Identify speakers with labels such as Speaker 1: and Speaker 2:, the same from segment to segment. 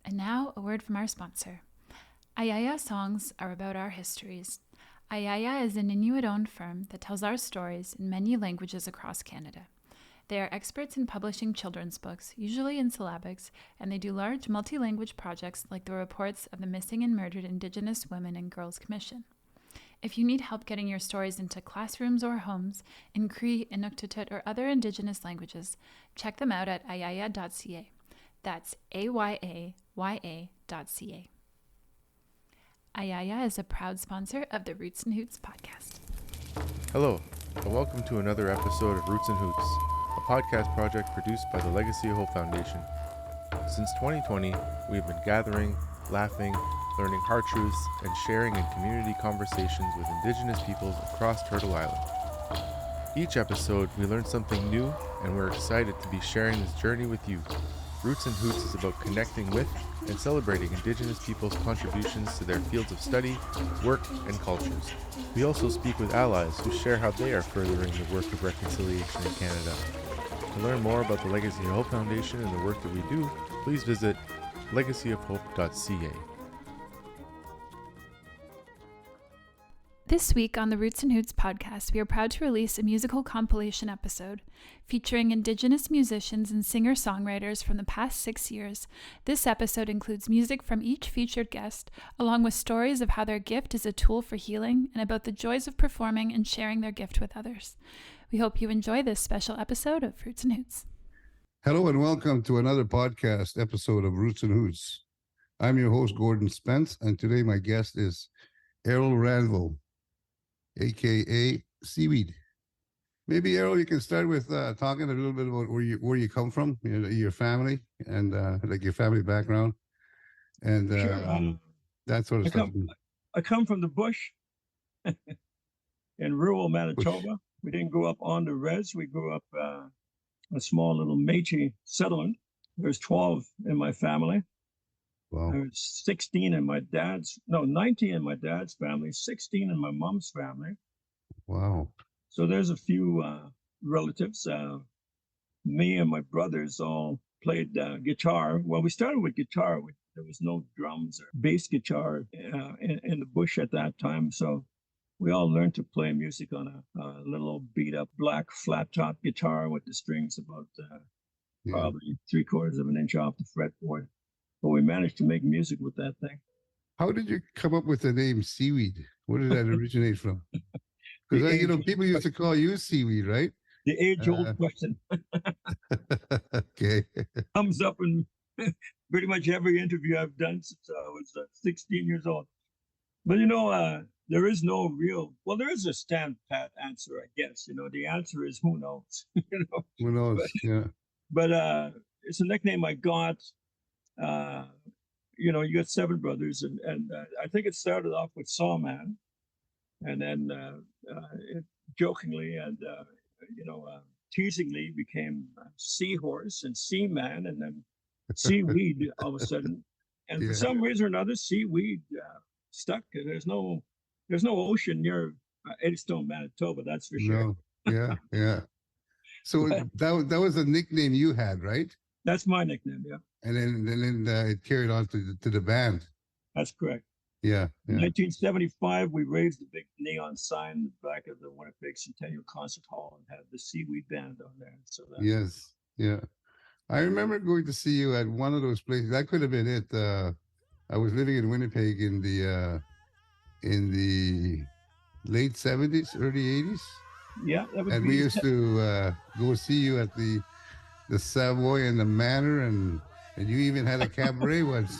Speaker 1: And now, a word from our sponsor. Ayaya songs are about our histories. Ayaya is an Inuit-owned firm that tells our stories in many languages across Canada. They are experts in publishing children's books, usually in syllabics, and they do large multi-language projects like the reports of the Missing and Murdered Indigenous Women and Girls Commission. If you need help getting your stories into classrooms or homes in Cree, Inuktitut, or other Indigenous languages, check them out at ayaya.ca. That's ayaya.ca. Ayaya is a proud sponsor of the Roots and Hoots Podcast.
Speaker 2: Hello, and welcome to another episode of Roots and Hoots, a podcast project produced by the Legacy of Hope Foundation. Since 2020, we have been gathering, laughing, learning hard truths, and sharing in community conversations with Indigenous peoples across Turtle Island. Each episode, we learn something new, and we're excited to be sharing this journey with you. Roots and Hoots is about connecting with and celebrating Indigenous people's contributions to their fields of study, work, and cultures. We also speak with allies who share how they are furthering the work of reconciliation in Canada. To learn more about the Legacy of Hope Foundation and the work that we do, please visit legacyofhope.ca.
Speaker 1: This week on the Roots and Hoots podcast, we are proud to release a musical compilation episode featuring Indigenous musicians and singer-songwriters from the past 6 years. This episode includes music from each featured guest, along with stories of how their gift is a tool for healing and about the joys of performing and sharing their gift with others. We hope you enjoy this special episode of Roots and Hoots.
Speaker 3: Hello and welcome to another podcast episode of Roots and Hoots. I'm your host, Gordon Spence, and today my guest is Errol Ranville, aka Seaweed. Maybe Errol, you can start with talking a little bit about where you come from, your family, and like your family background, and
Speaker 4: sure.
Speaker 3: That sort of stuff.
Speaker 4: I come from the bush in rural Manitoba. We didn't grow up on the res. We grew up a small little Métis settlement. There's 12 in my family.
Speaker 3: Wow.
Speaker 4: There's 19 in my dad's family, 16 in my mom's family.
Speaker 3: Wow.
Speaker 4: So there's a few relatives. Me and my brothers all played guitar. Well, we started with guitar. There was no drums or bass guitar in the bush at that time. So we all learned to play music on a little beat-up black flat-top guitar with the strings about probably 3/4 of an inch off the fretboard. But we managed to make music with that thing.
Speaker 3: How did you come up with the name Seaweed? Where did that originate from? Because people used to call you Seaweed, right?
Speaker 4: The age-old question.
Speaker 3: Okay.
Speaker 4: Comes up in pretty much every interview I've done since I was 16 years old. But there is no real. Well, there is a stand-pat answer, I guess. The answer is who knows.
Speaker 3: Who knows?
Speaker 4: But it's a nickname I got. You got 7 brothers, and I think it started off with Sawman, and then it jokingly and teasingly became Seahorse and Seaman, and then Seaweed all of a sudden. And for some reason or another, Seaweed stuck. There's no ocean near Eddystone, Manitoba. That's for sure.
Speaker 3: No. Yeah. So that was a nickname you had, right?
Speaker 4: That's my nickname, yeah.
Speaker 3: And then it carried on to the band.
Speaker 4: That's correct.
Speaker 3: Yeah.
Speaker 4: In 1975, we raised the big neon sign in the back of the Winnipeg Centennial Concert Hall and had the Seaweed Band on there. So
Speaker 3: yes, yeah. I remember going to see you at one of those places. That could have been it. I was living in Winnipeg in the late 70s, early 80s.
Speaker 4: Yeah,
Speaker 3: and we used to go see you at the Savoy and the Manor, and you even had a cabaret once.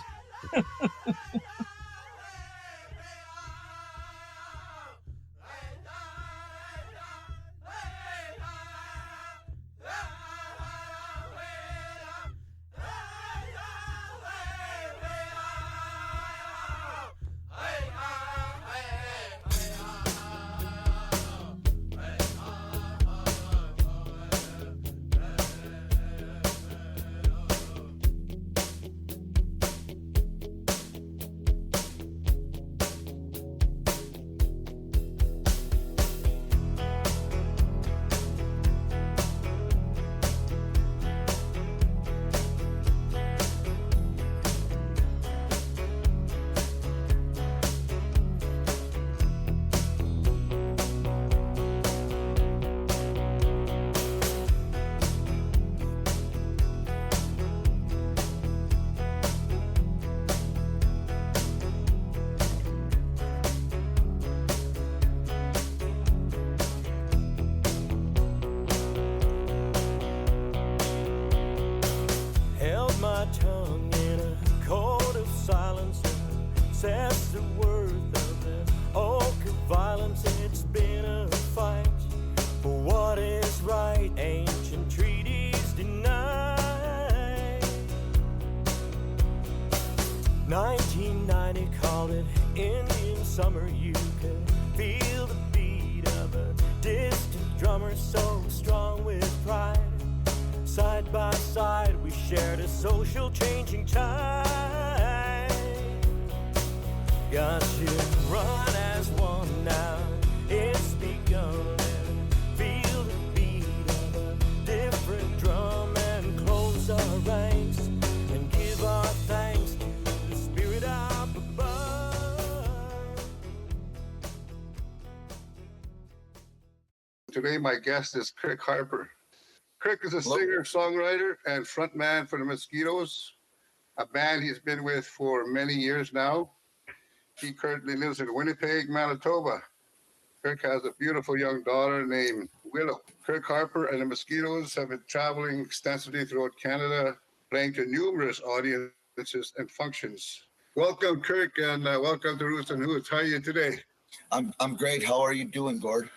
Speaker 5: assess the worth of the oak of violence. It's been a fight for what is right, ancient treaties denied. 1990 called it Indian summer. You could feel the beat of a distant drummer, so strong with pride. Side by side we shared a social changing tide. Got you run as one now, it's begun. And feel the beat of a different drum and close our ranks and give our thanks to the spirit up above.
Speaker 3: Today, my guest is Kirk Harper. Kirk is a singer-songwriter and frontman for the Mosquitoes, a band he's been with for many years now. He currently lives in Winnipeg, Manitoba. Kirk has a beautiful young daughter named Willow. Kirk Harper and the Mosquitoes have been traveling extensively throughout Canada, playing to numerous audiences and functions. Welcome, Kirk, and welcome to Roots and Hoots. How are you today?
Speaker 6: I'm great. How are you doing, Gord?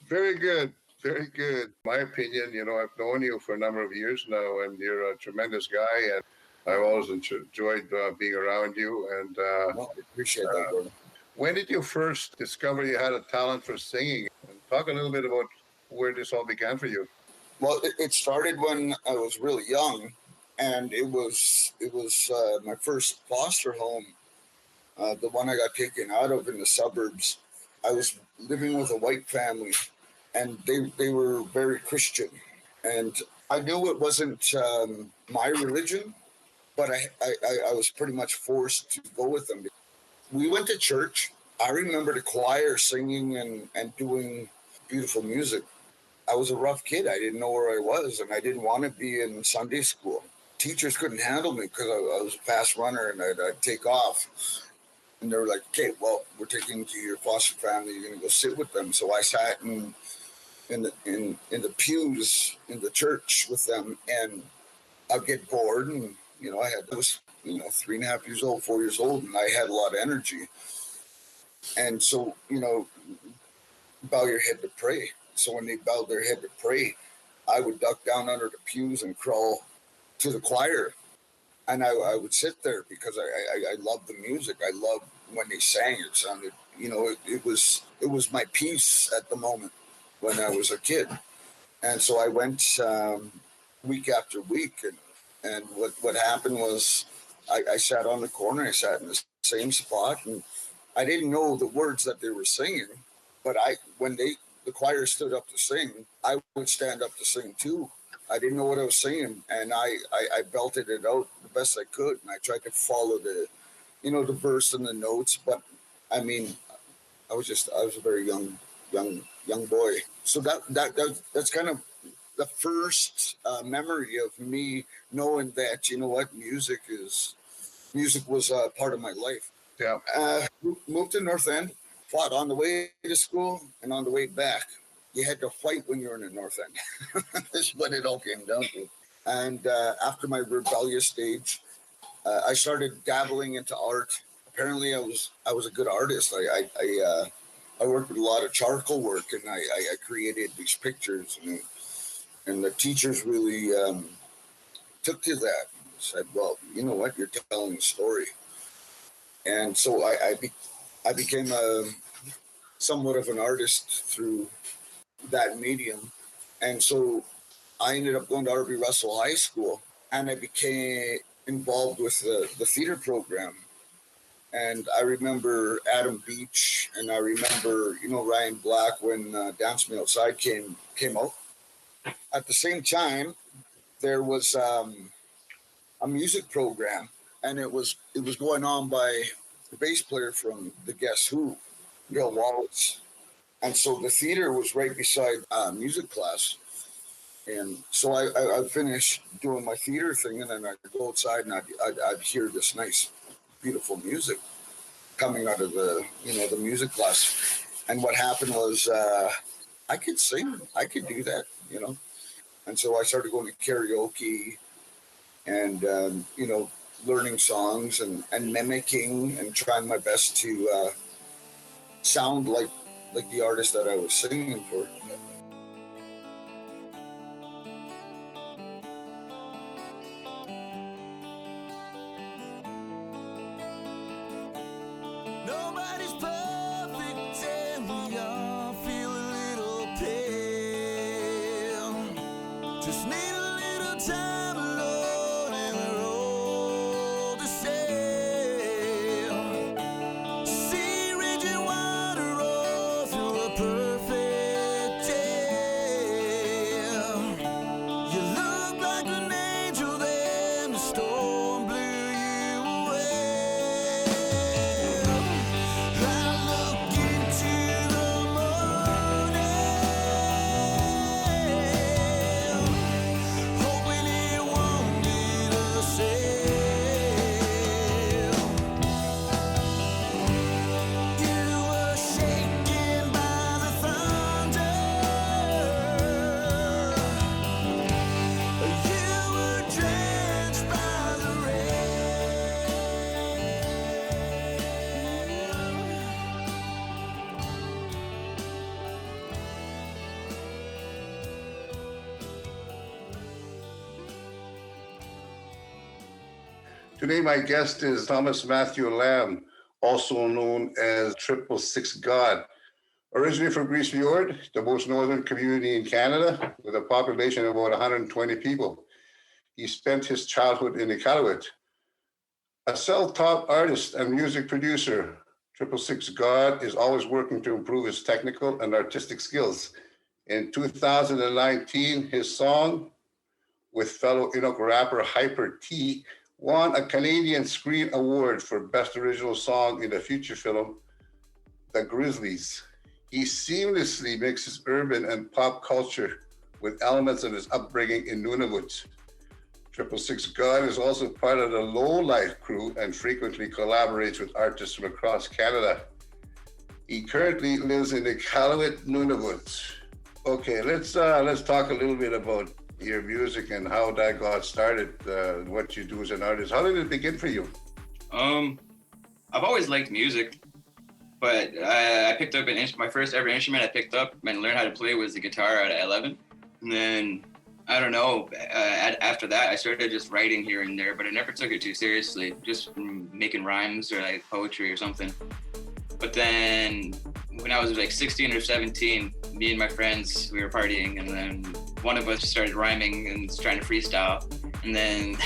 Speaker 3: Very good. Very good. My opinion, I've known you for a number of years now, and you're a tremendous guy, and I've always enjoyed being around you. And
Speaker 6: I appreciate that, Gordon.
Speaker 3: When did you first discover you had a talent for singing? And talk a little bit about where this all began for you.
Speaker 6: Well, it started when I was really young, and it was my first foster home, the one I got taken out of in the suburbs. I was living with a white family, and they were very Christian, and I knew it wasn't my religion, but I was pretty much forced to go with them. We went to church. I remember the choir singing and doing beautiful music. I was a rough kid. I didn't know where I was, and I didn't want to be in Sunday school. Teachers couldn't handle me because I was a fast runner, and I'd take off. And they were like, okay, well, we're taking you to your foster family. You're going to go sit with them. So I sat in the pews in the church with them, and I'd get bored, and I was 3.5 years old, 4 years old, and I had a lot of energy. And so bow your head to pray. So when they bowed their head to pray, I would duck down under the pews and crawl to the choir, and I would sit there because I loved the music. I loved when they sang. It sounded, it was my peace at the moment when I was a kid. And so I went week after week, and what happened was I sat on the corner. I sat in the same spot, and I didn't know the words that they were singing, but when the choir stood up to sing, I would stand up to sing too. I didn't know what I was singing, and I belted it out the best I could, and I tried to follow the verse and the notes, but I mean, I was a very young boy. So that's kind of the first memory of me knowing that, music was part of my life.
Speaker 3: Yeah.
Speaker 6: Moved to North End, fought on the way to school and on the way back. You had to fight when you were in the North End. That's what it all came down to. And after my rebellious stage, I started dabbling into art. Apparently, I was a good artist. I worked with a lot of charcoal work, and I created these pictures, and the teachers really took to that. Said, "Well, you know what? You're telling a story." And so I became somewhat of an artist through that medium. And so I ended up going to R.B. Russell High School, and I became involved with the theater program. And I remember Adam Beach, and I remember, Ryan Black when Dance Me Outside came out. At the same time, there was a music program, and it was going on by the bass player from the Guess Who, Bill Wallace. And so the theater was right beside music class. And so I finished doing my theater thing, and then I'd go outside and I'd hear this nice, beautiful music coming out of the music class. And what happened was I could sing, I could do that, And so I started going to karaoke, and learning songs and mimicking and trying my best to sound like the artist that I was singing for.
Speaker 5: Nobody's perfect and we all feel a little pale. Just need a little time alone and we're all the same. See raging water roll through a perfect day. You look like an angel, then the storm blew you away. I look into the morning, hoping it won't be the same. You were shaken by the thunder. You were drenched by the rain.
Speaker 3: Today, my guest is Thomas Matthew Lambe, also known as 666 God. Originally from Grise Fiord, the most northern community in Canada, with a population of about 120 people. He spent his childhood in Iqaluit. A self-taught artist and music producer, 666 God is always working to improve his technical and artistic skills. In 2019, his song with fellow Inuk rapper Hyper T won a Canadian Screen Award for Best Original Song in the feature film, The Grizzlies. He seamlessly mixes urban and pop culture with elements of his upbringing in Nunavut. 666 God is also part of the Low Life crew and frequently collaborates with artists from across Canada. He currently lives in Iqaluit, Nunavut. Okay, let's talk a little bit about your music and how that got started, what you do as an artist. How did it begin for you?
Speaker 7: I've always liked music, but I picked up my first ever instrument I picked up and learned how to play was the guitar at 11. And then, I don't know, after that, I started just writing here and there, but I never took it too seriously, just making rhymes or like poetry or something. But then when I was like 16 or 17, me and my friends, we were partying, and then one of us started rhyming and trying to freestyle. And then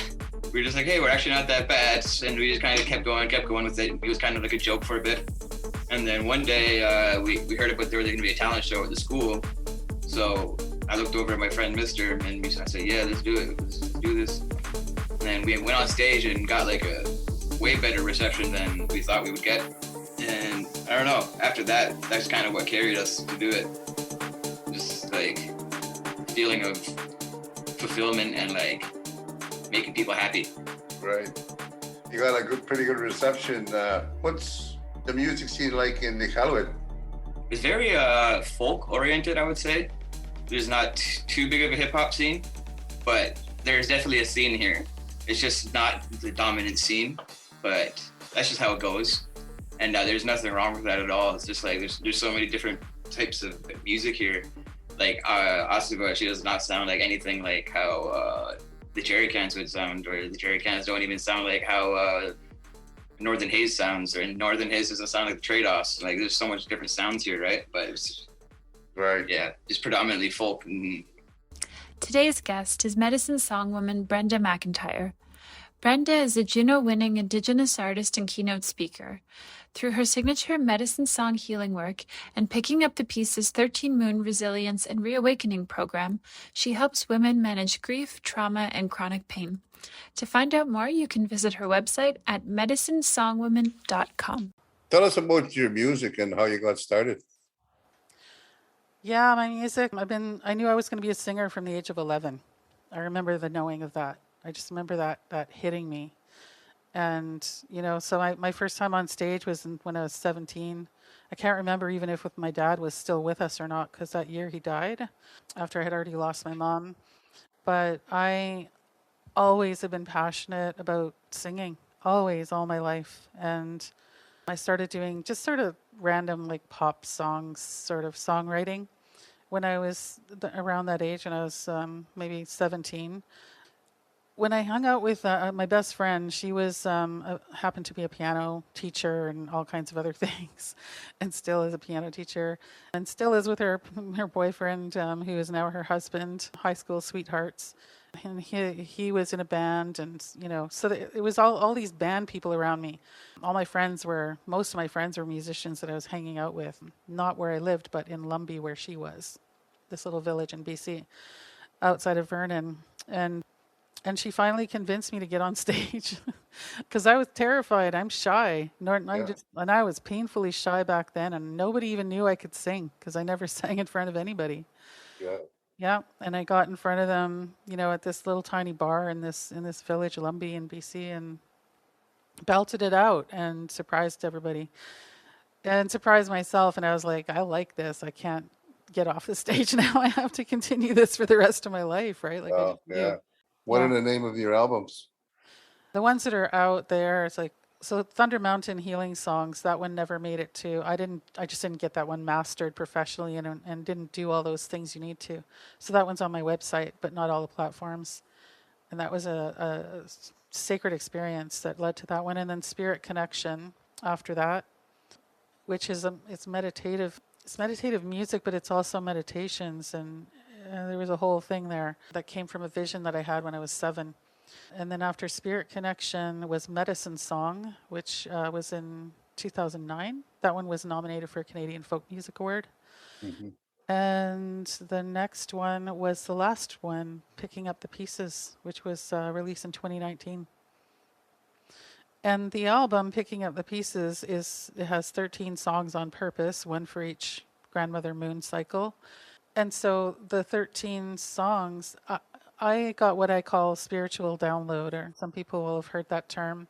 Speaker 7: we were just like, hey, we're actually not that bad. And we just kind of kept going with it. It was kind of like a joke for a bit. And then one day we heard about there was going to be a talent show at the school. So I looked over at my friend, Mister, and I said, yeah, let's do it. Let's do this. And then we went on stage and got like a way better reception than we thought we would get. And I don't know, after that, that's kind of what carried us to do it. Just like feeling of fulfillment and like making people happy.
Speaker 3: Right. You got a pretty good reception. What's the music scene like in Iqaluit?
Speaker 7: It's very folk oriented, I would say. There's not too big of a hip hop scene, but there's definitely a scene here. It's just not the dominant scene, but that's just how it goes. And there's nothing wrong with that at all. It's just like there's so many different types of music here. Like Asuba, she does not sound like anything like how the Jerry Cans would sound, or the Jerry Cans don't even sound like how Northern Haze sounds, or Northern Haze doesn't sound like the Trade-Offs. Like there's so much different sounds here, right? But it's
Speaker 3: right.
Speaker 7: Yeah, it's predominantly folk.
Speaker 1: Today's guest is medicine songwoman Brenda MacIntyre. Brenda is a Juno-winning Indigenous artist and keynote speaker. Through her signature medicine song healing work and picking up the pieces 13 Moon Resilience and Reawakening program, she helps women manage grief, trauma, and chronic pain. To find out more, you can visit her website at medicinesongwoman.com.
Speaker 3: Tell us about your music and how you got started.
Speaker 8: Yeah, my music, I knew I was going to be a singer from the age of 11. I remember the knowing of that. I just remember that hitting me. And, so my first time on stage was when I was 17. I can't remember even if my dad was still with us or not, because that year he died after I had already lost my mom. But I always have been passionate about singing, always, all my life. And I started doing just sort of random like pop songs, sort of songwriting when I was around that age, and I was maybe 17. When I hung out with my best friend, she was happened to be a piano teacher and all kinds of other things, and still is a piano teacher, and still is with her boyfriend, who is now her husband, high school sweethearts. And he was in a band, and so it was all these band people around me. Most of my friends were musicians that I was hanging out with, not where I lived, but in Lambe, where she was, this little village in BC, outside of Vernon, and she finally convinced me to get on stage because I was terrified. I'm shy. And I was painfully shy back then, and nobody even knew I could sing because I never sang in front of anybody.
Speaker 3: Yeah.
Speaker 8: Yeah, and I got in front of them, at this little tiny bar in this village, Lambe in BC, and belted it out and surprised everybody and surprised myself. And I was like, I like this. I can't get off the stage now. I have to continue this for the rest of my life, right? Like,
Speaker 3: What are the name of your albums?
Speaker 8: The ones that are out there, it's like, so Thunder Mountain Healing Songs, that one never made it to, I just didn't get that one mastered professionally and didn't do all those things you need to. So that one's on my website, but not all the platforms. And that was a sacred experience that led to that one. And then Spirit Connection after that, which is, it's meditative. It's meditative music, but it's also meditations. And there was a whole thing there that came from a vision that I had when I was 7. And then after Spirit Connection was Medicine Song, which was in 2009. That one was nominated for a Canadian Folk Music Award. Mm-hmm. And the next one was the last one, Picking Up the Pieces, which was released in 2019. And the album, Picking Up the Pieces, it has 13 songs on purpose, one for each grandmother moon cycle. And so the 13 songs, I got what I call spiritual download, or some people will have heard that term.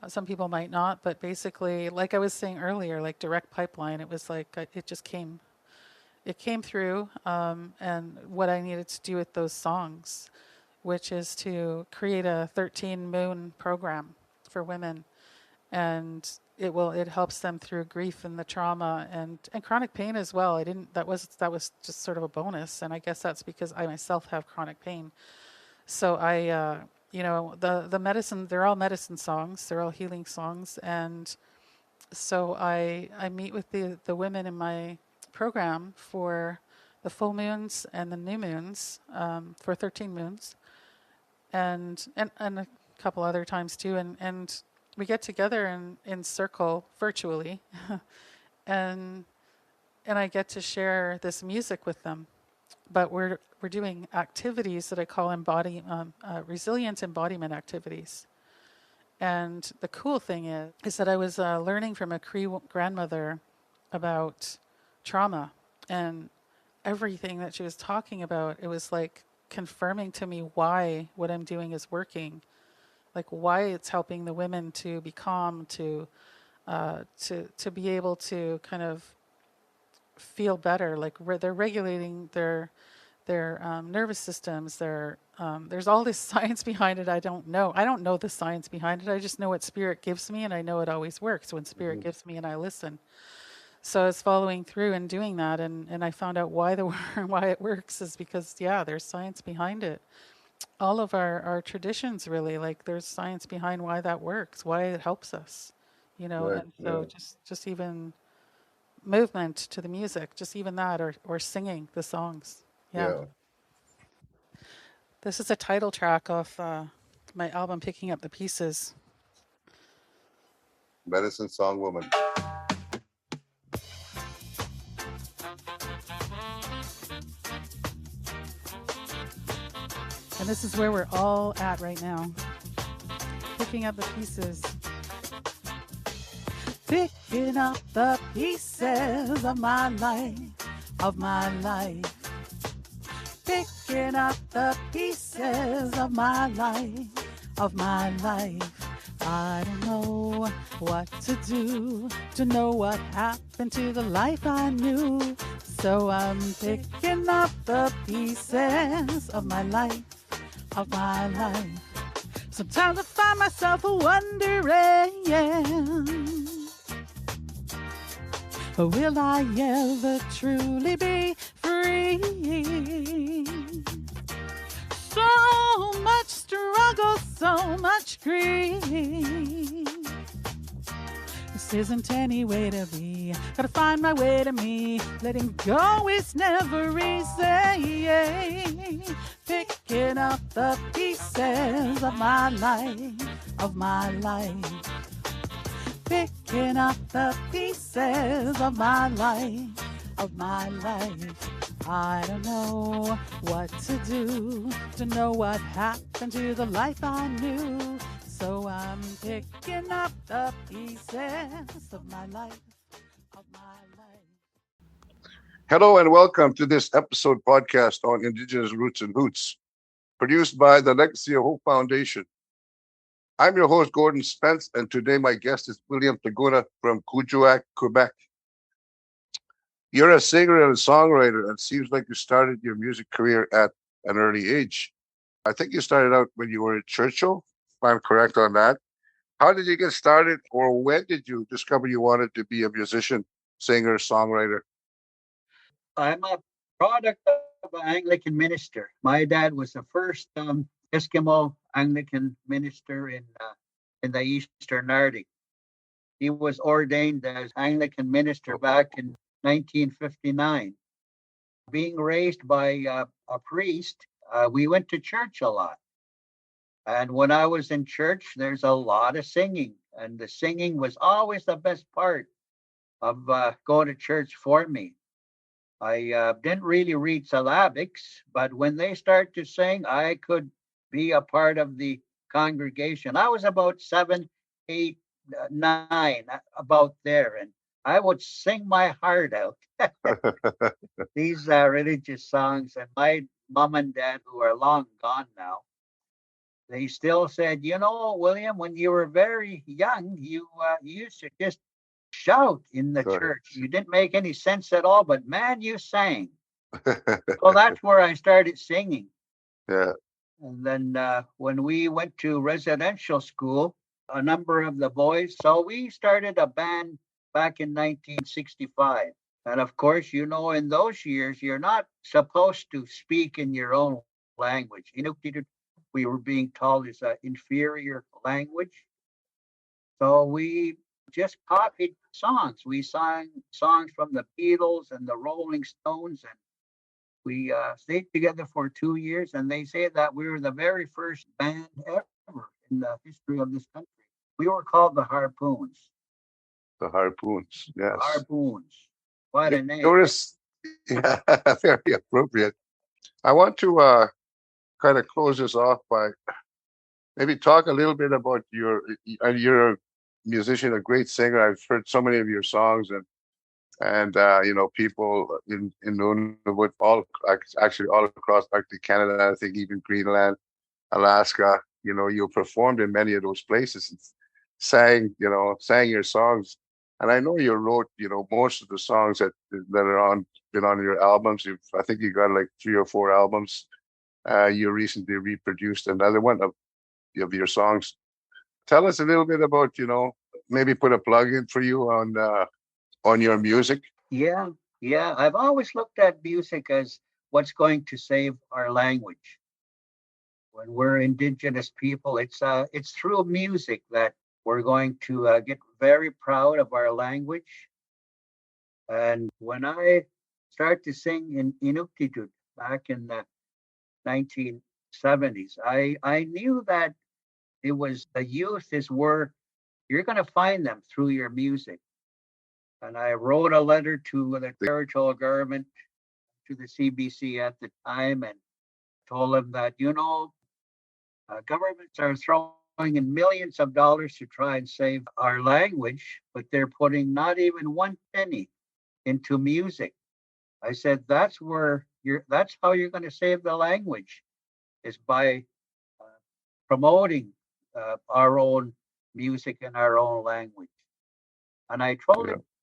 Speaker 8: Some people might not, but basically, like I was saying earlier, like direct pipeline, it was like it just came. It came through, and what I needed to do with those songs, which is to create a 13 moon program for women, and it helps them through grief and the trauma and chronic pain as well. That was just sort of a bonus, and I guess that's because I myself have chronic pain. So the medicine, they're all medicine songs, they're all healing songs, and so I meet with the women in my program for the full moons and the new moons, for 13 moons, and a couple other times too, and we get together in circle virtually, and I get to share this music with them. But we're doing activities that I call resilient embodiment activities. And the cool thing is that I was learning from a Cree grandmother about trauma, and everything that she was talking about, it was like confirming to me why what I'm doing is working. Like why it's helping the women to be calm, to be able to kind of feel better. Like they're regulating their nervous systems. There's all this science behind it. I don't know the science behind it. I just know what Spirit gives me, and I know it always works when Spirit gives me and I listen. So I was following through and doing that, and I found out why it works is because there's science behind it. All of our traditions, really, like there's science behind why that works, why it helps us, Right, and so just even movement to the music, just even that, or singing the songs. Yeah. This is a title track off my album, Picking Up the Pieces.
Speaker 3: Medicine Song Woman.
Speaker 8: And this is where we're all at right now. Picking up the pieces. Picking up the pieces of my life, Picking up the pieces of my life, I don't know what to do to know what happened to the life I knew. So I'm picking up the pieces of my life, Sometimes I find myself wondering, will I ever truly be free? So much struggle, so much grief. This isn't any way to be. Gotta find my way to me. Letting go is never easy. Picking up the pieces of my life, Picking up the pieces of my life, I don't know what to do to know what happened to the life I knew. So I'm picking up the pieces of my life,
Speaker 3: Hello and welcome to this episode podcast on Indigenous Roots and Hoots, produced by the Legacy of Hope Foundation. I'm your host, Gordon Spence, and today my guest is William Tagoona from Kuujjuaq, Quebec. You're a singer and a songwriter, and it seems like you started your music career at an early age. I think you started out when you were at Churchill, if I'm correct on that. How did you get started, or when did you discover you wanted to be a musician, singer, songwriter?
Speaker 9: I'm a product of an Anglican minister. My dad was the first Eskimo Anglican minister in the Eastern Arctic. He was ordained as Anglican minister back in 1959. Being raised by a priest, we went to church a lot. And when I was in church, there's a lot of singing. And the singing was always the best part of going to church for me. I didn't really read syllabics, but when they start to sing, I could be a part of the congregation. I was about 7, 8, 9, about there, and I would sing my heart out. These religious songs, and my mom and dad, who are long gone now, they still said, William, when you were very young, you used to just shout in the church. You didn't make any sense at all, but man, you sang. So that's where I started singing.
Speaker 3: Yeah.
Speaker 9: And then when we went to residential school, a number of the boys, so we started a band back in 1965. And of course, in those years, you're not supposed to speak in your own language. We were being told it's an inferior language. So we just copied songs. We sang songs from the Beatles and the Rolling Stones, and we stayed together for 2 years. And they say that we were the very first band ever in the history of this country. We were called the Harpoons.
Speaker 3: The Harpoons, yes.
Speaker 9: Harpoons. What a name.
Speaker 3: Yeah, very appropriate. I want to kind of close this off by maybe talk a little bit about you're a musician, a great singer. I've heard so many of your songs, and people in Nunavut, all across Arctic Canada, I think even Greenland, Alaska. You performed in many of those places and sang your songs. And I know you wrote, most of the songs that are been on your albums. I think you got like 3 or 4 albums. You recently reproduced another one of your songs. Tell us a little bit about, maybe put a plug in for you on your music.
Speaker 9: Yeah. I've always looked at music as what's going to save our language. When we're Indigenous people, it's through music that we're going to get very proud of our language. And when I started to sing in Inuktitut back in the 1970s, I knew that it was the youth is where you're going to find them through your music. And I wrote a letter to the territorial government, to the CBC at the time, and told them that, governments are throwing in millions of dollars to try and save our language, but they're putting not even 1 penny into music. I said, that's how you're going to save the language, is by promoting our own music in our own language. And I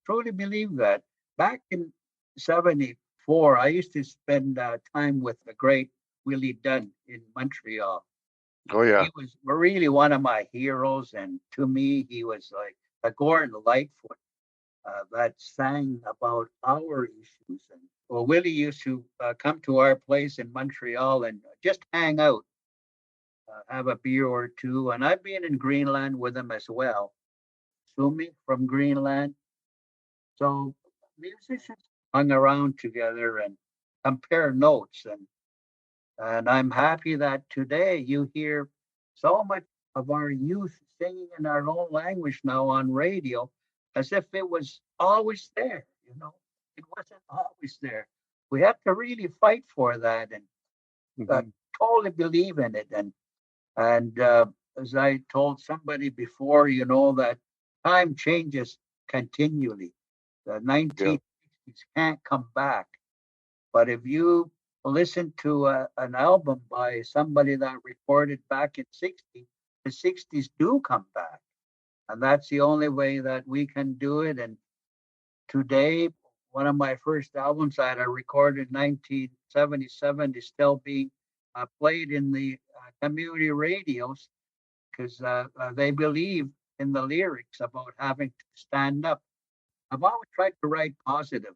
Speaker 9: truly believe that. Back in 1974, I used to spend time with the great Willie Dunn in Montreal.
Speaker 3: Oh yeah.
Speaker 9: He was really one of my heroes, and to me, he was like a Gordon Lightfoot that sang about our issues. And well, Willie used to come to our place in Montreal and just hang out, have a beer or two. And I've been in Greenland with him as well. Sumi from Greenland. So musicians hung around together and compare notes. And I'm happy that today you hear so much of our youth singing in our own language now on radio as if it was always there. It wasn't always there. We have to really fight for that and totally believe in it. And as I told somebody before, that time changes continually. The 1960s can't come back. But if you listen to an album by somebody that recorded back in 60, the 60s do come back. And that's the only way that we can do it. And today, one of my first albums that I recorded in 1977 is still being played in the community radios because they believe in the lyrics about having to stand up. I've always tried to write positive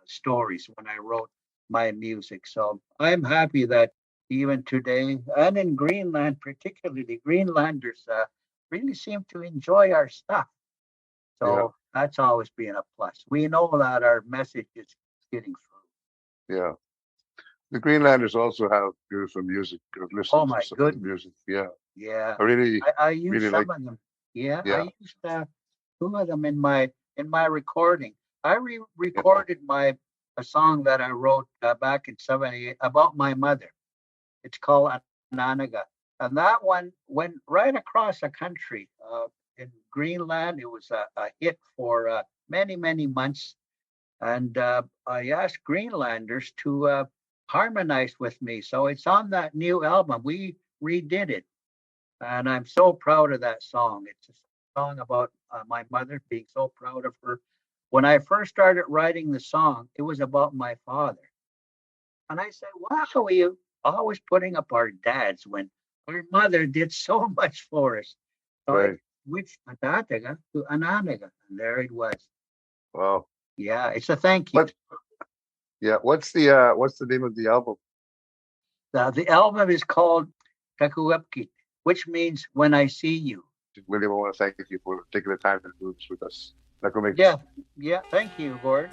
Speaker 9: stories when I wrote my music. So I'm happy that even today, and in Greenland particularly, Greenlanders really seem to enjoy our stuff. So that's always been a plus. We know that our message is getting through.
Speaker 3: Yeah. The Greenlanders also have beautiful music. Listen
Speaker 9: Oh my
Speaker 3: to some
Speaker 9: goodness.
Speaker 3: music. Yeah.
Speaker 9: Yeah.
Speaker 3: I
Speaker 9: used
Speaker 3: really
Speaker 9: some
Speaker 3: like.
Speaker 9: of them. Yeah.
Speaker 3: Yeah.
Speaker 9: I used two of them in my recording. I recorded a song that I wrote back in '78 about my mother. It's called Ananaga. And that one went right across the country. In Greenland, it was a hit for many, many months. And I asked Greenlanders to harmonize with me. So it's on that new album. We redid it. And I'm so proud of that song. It's a song about my mother, being so proud of her. When I first started writing the song, it was about my father. And I said, why are we always putting up our dads when our mother did so much for us? So
Speaker 3: Right.
Speaker 9: I switched Atataga to Ananaga. And there it was.
Speaker 3: Wow.
Speaker 9: Yeah, it's a thank you.
Speaker 3: What's the name of the album?
Speaker 9: The album is called Takuapkit, which means when I see you.
Speaker 3: William, I want to thank you for taking the time to do this with us.
Speaker 9: Yeah, thank you, Gord.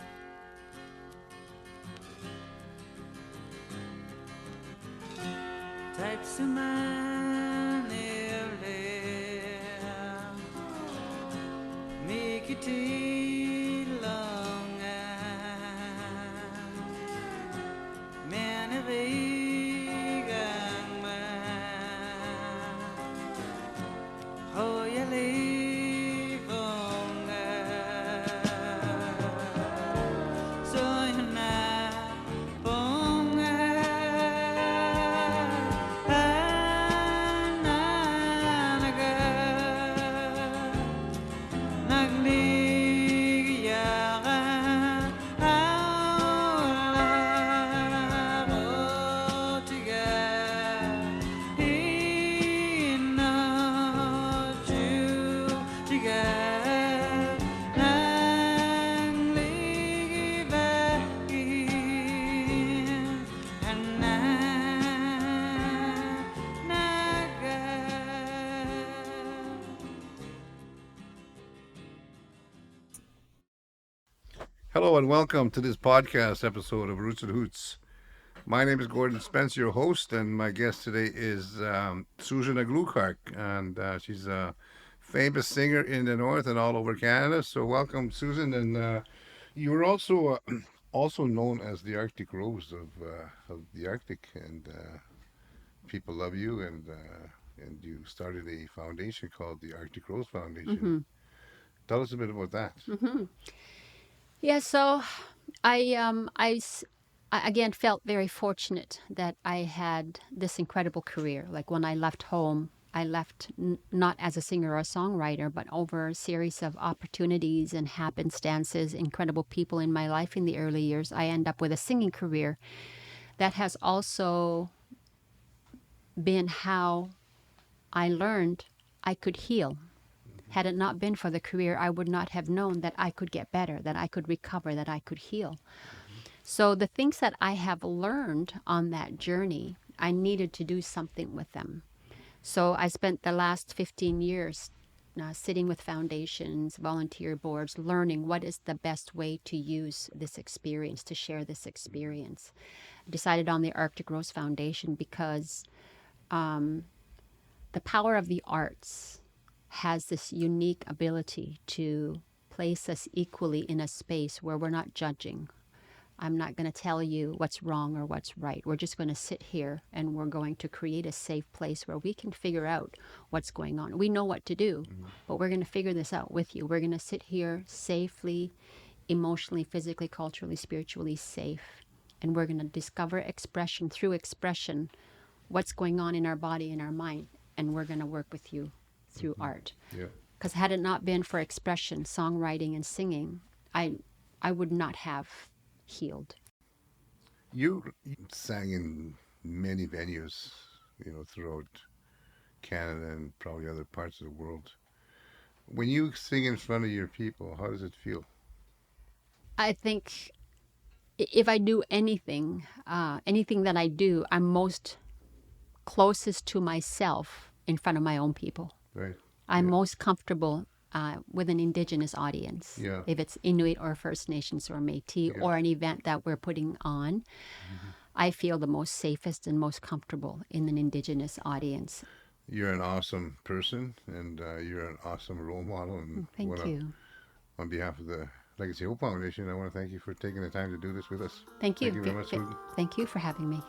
Speaker 3: Hello and welcome to this podcast episode of Roots and Hoots. My name is Gordon Spence, your host, and my guest today is Susan Aglukark, and she's a famous singer in the north and all over Canada. So welcome, Susan, and you were also known as the Arctic Rose of the Arctic, and people love you, and you started a foundation called the Arctic Rose Foundation.
Speaker 10: Mm-hmm.
Speaker 3: Tell us a bit about that.
Speaker 10: Mm-hmm. Yeah, so I again felt very fortunate that I had this incredible career. Like when I left home, I left not as a singer or a songwriter, but over a series of opportunities and happenstances, incredible people in my life in the early years. I end up with a singing career that has also been how I learned I could heal. Had it not been for the career, I would not have known that I could get better, that I could recover, that I could heal. So the things that I have learned on that journey, I needed to do something with them. So I spent the last 15 years sitting with foundations, volunteer boards, learning what is the best way to use this experience, to share this experience. I decided on the Arctic Rose Foundation because the power of the arts has this unique ability to place us equally in a space where we're not judging. I'm not going to tell you what's wrong or what's right. We're just going to sit here and we're going to create a safe place where we can figure out what's going on. We know what to do, but we're going to figure this out with you. We're going to sit here safely, emotionally, physically, culturally, spiritually safe, and we're going to discover expression through expression, what's going on in our body and our mind, and we're going to work with you through art. Because had it not been for expression, songwriting, and singing, I would not have healed.
Speaker 3: You sang in many venues, throughout Canada and probably other parts of the world. When you sing in front of your people, how does it feel?
Speaker 10: I think if I do anything that I do, I'm most closest to myself in front of my own people.
Speaker 3: Right.
Speaker 10: I'm most comfortable with an Indigenous audience. If it's Inuit or First Nations or Métis or an event that we're putting on, I feel the most safest and most comfortable in an Indigenous audience.
Speaker 3: You're an awesome person, and you're an awesome role model. And
Speaker 10: thank you.
Speaker 3: On behalf of the Legacy Hope Foundation, I want to thank you for taking the time to do this with us.
Speaker 10: Thank you.
Speaker 3: Thank you very much, Susan.
Speaker 10: Thank you for having me.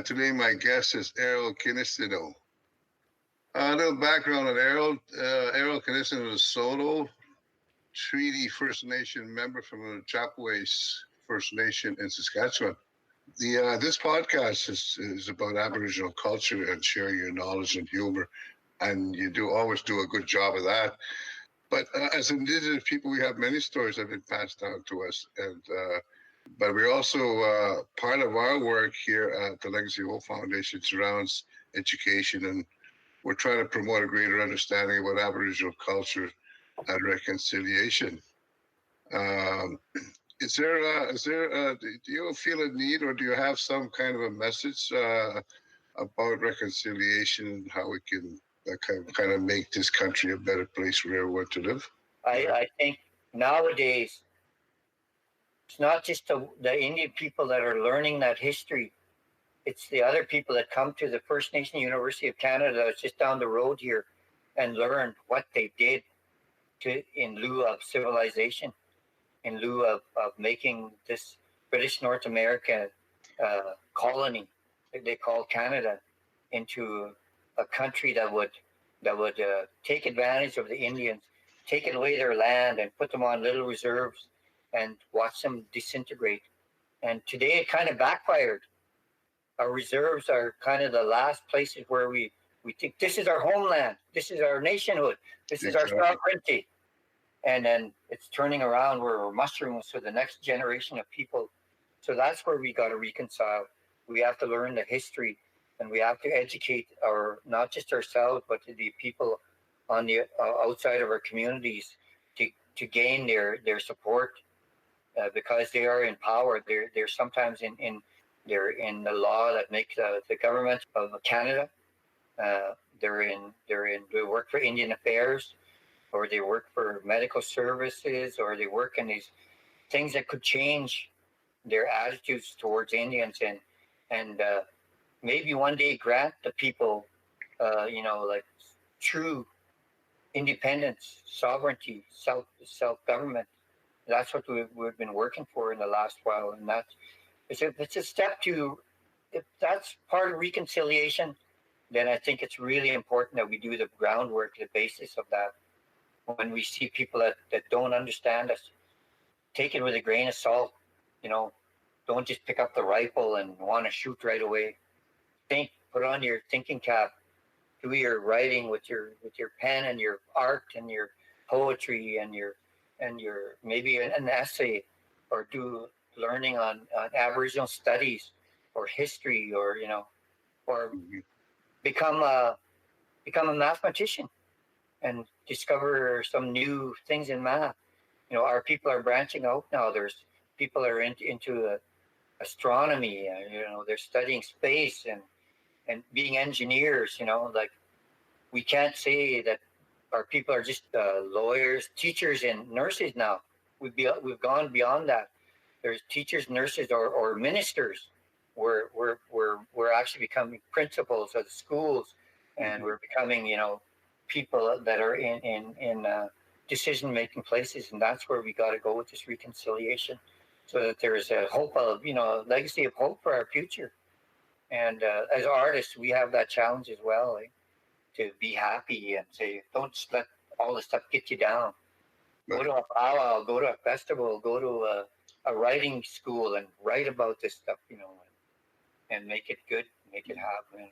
Speaker 3: Today, my guest is Erroll Kinistino. A little background on Erroll. Erroll Kinistino is a solo Treaty First Nation member from the Chapways First Nation in Saskatchewan. This podcast is about Aboriginal culture and sharing your knowledge and humor, and you always do a good job of that. But as Indigenous people, we have many stories that have been passed down to us, but we're also part of our work here at the Legacy Hope Foundation surrounds education, and we're trying to promote a greater understanding about Aboriginal culture and reconciliation. Do you feel a need, or do you have some kind of a message about reconciliation and how we can kind of make this country a better place for everyone to live?
Speaker 9: I think nowadays, it's not just the Indian people that are learning that history. It's the other people that come to the First Nation University of Canada that's just down the road here and learn what they did in lieu of civilization, in lieu of making this British North America colony, that they call Canada, into a country that would take advantage of the Indians, take away their land and put them on little reserves and watch them disintegrate. And today it kind of backfired. Our reserves are kind of the last places where we think this is our homeland, this is our nationhood, this is our sovereignty.
Speaker 11: and then it's turning around where we're mushrooms for the next generation of people. So that's where we got to reconcile. We have to learn the history, and we have to educate not just ourselves, but the people on the outside of our communities to gain their support, because they are in power. They're sometimes they're in the law that makes the government of Canada. They work for Indian Affairs, or they work for medical services, or they work in these things that could change their attitudes towards Indians, and maybe one day grant the people, like true independence, sovereignty, self-government. That's what we've been working for in the last while, and it's a step to. If that's part of reconciliation, then I think it's really important that we do the groundwork, the basis of that. When we see people that don't understand us, take it with a grain of salt. Don't just pick up the rifle and want to shoot right away. Think, put on your thinking cap, do your writing with your pen and your art and your poetry and your maybe an essay, or do learning on Aboriginal studies or history, or become a mathematician and discover some new things in math. Our people are branching out now. There's people are into astronomy. They're studying space and being engineers. Like, we can't say that our people are just lawyers, teachers, and nurses now. We've gone beyond that. There's teachers, nurses, or ministers. We're actually becoming principals of the schools, and we're becoming people that are in decision making places, and that's where we got to go with this reconciliation, so that there's a hope of a legacy of hope for our future. And as artists, we have that challenge as well, to be happy and say, don't just let all this stuff get you down. Go to a powwow, go to a festival, go to a writing school and write about this stuff, and make it good, make it happen.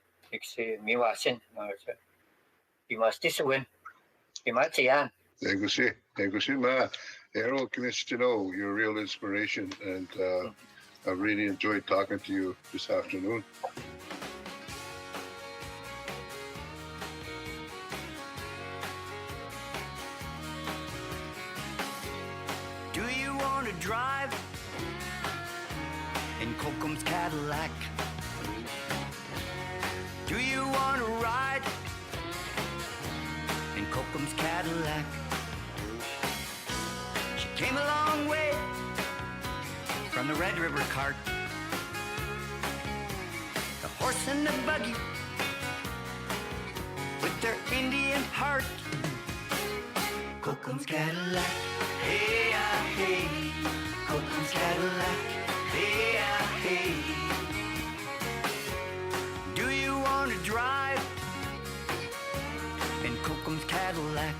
Speaker 11: You must win. You must yan.
Speaker 3: Erroll Kinistino, you're a real inspiration, and I really enjoyed talking to you this afternoon.
Speaker 5: Do you want to drive in Kokum's Cadillac? Do you want to ride in Kokum's Cadillac? She came a long way from the Red River cart. The horse and the buggy with their Indian heart. Kokum's Cadillac, hey, ah, hey. Kokum's Cadillac, hey, ah, hey. Do you want to drive in Kokum's Cadillac?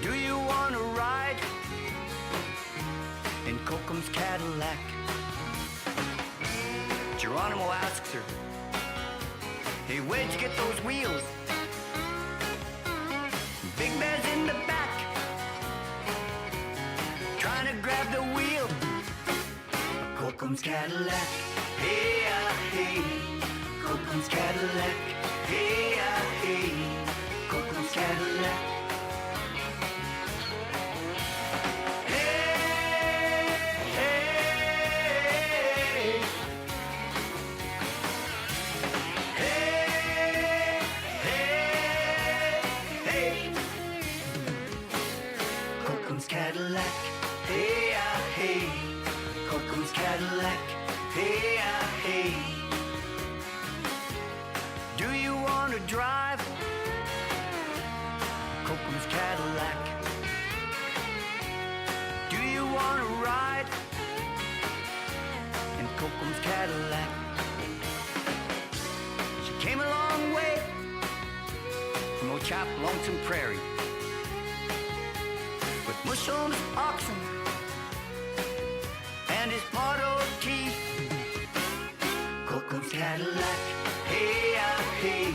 Speaker 5: Do you want to ride in Kokum's Cadillac? Geronimo asks her, hey, where'd you get those wheels? Big Bear's in the back, trying to grab the wheel. Kokum's Cadillac, hey, ah, hey. Kokum's Cadillac, hey, ah, hey. Kokum's Cadillac. Cadillac, hey, ah, hey. Kokum's Cadillac, hey, ah, hey. Do you want to drive Kokum's Cadillac? Do you want to ride in Kokum's Cadillac? She came a long way from Old Chap Lonesome Prairie, with Mushrooms, oxen, and his Model T. Kokum's Cadillac, hey, ah, hey.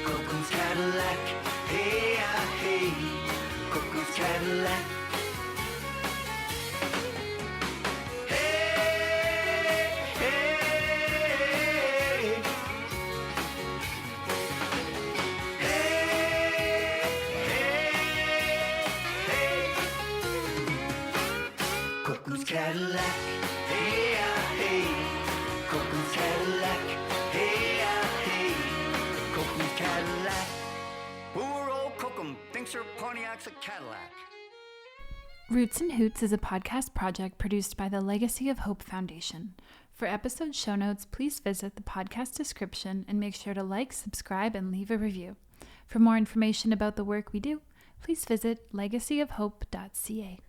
Speaker 5: Kokum's Cadillac, hey, ah, hey. Hey, hey, Coco's Cadillac. Hey, hey, Coco's Cadillac. Poor old Coco thinks her Pontiac's a Cadillac.
Speaker 1: Roots and Hoots is a podcast project produced by the Legacy of Hope Foundation. For episode show notes, please visit the podcast description and make sure to like, subscribe, and leave a review. For more information about the work we do, please visit legacyofhope.ca.